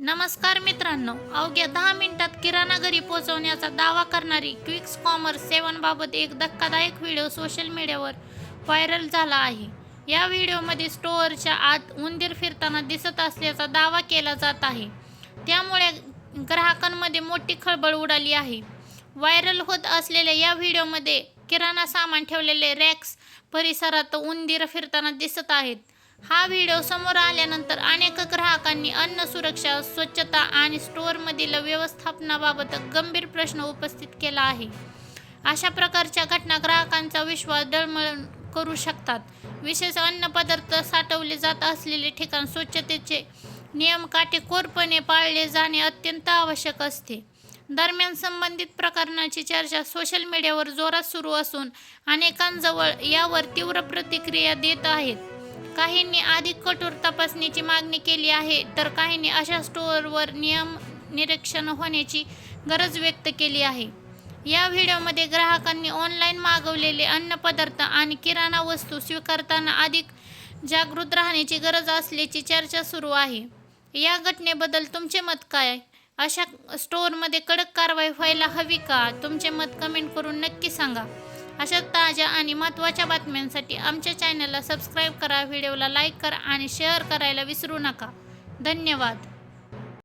नमस्कार मित्रांनो, अवघ्या 10 मिनिटात किराणा घरी पोहोचवण्याचा दावा करणारी क्विक्स कॉमर्स सेवांबाबत एक धक्कादायक व्हिडिओ सोशल मीडियावर व्हायरल झाला आहे. या व्हिडिओमध्ये स्टोअरच्या आत उंदीर फिरताना दिसत असल्याचा दावा केला जात आहे. त्यामुळे ग्राहकांमध्ये मोठी खळबळ उडाली आहे. व्हायरल होत असलेल्या या व्हिडिओमध्ये किराणा सामान ठेवलेले रॅक्स परिसरात उंदीर फिरताना दिसत आहेत. हा व्हिडिओ समोर आल्यानंतर अनेक ग्राहकांनी अन्न सुरक्षा, स्वच्छता आणि स्टोअरमधील व्यवस्थापनाबाबत गंभीर प्रश्न उपस्थित केला आहे. अशा प्रकारच्या घटना ग्राहकांचा विश्वास डळमळून करू शकतात. विशेष अन्नपदार्थ साठवले जात असलेले ठिकाण स्वच्छतेचे नियम काटेकोरपणे पाळले जाणे अत्यंत आवश्यक असते. दरम्यान संबंधित प्रकरणाची चर्चा सोशल मीडियावर जोरात सुरू असून अनेकांजवळ यावर तीव्र प्रतिक्रिया देत आहेत. काहींनी अधिक कठोर तपासणीची मागणी केली आहे, तर काहींनी अशा स्टोअरवर निरीक्षण होण्याची गरज व्यक्त केली आहे. या व्हिडिओमध्ये ग्राहकांनी ऑनलाईन मागवलेले अन्नपदार्थ आणि किराणा वस्तू स्वीकारताना अधिक जागृत राहण्याची गरज असल्याची चर्चा सुरू आहे. या घटनेबद्दल तुमचे मत काय? अशा स्टोअरमध्ये कडक कारवाई व्हायला हवी का? तुमचे मत कमेंट करून नक्की सांगा. अशा ताज्या आणि महत्त्वाच्या बातम्यांसाठी आमच्या चॅनलला सबस्क्राईब करा, व्हिडिओला लाईक करा आणि शेअर करायला विसरू नका. धन्यवाद.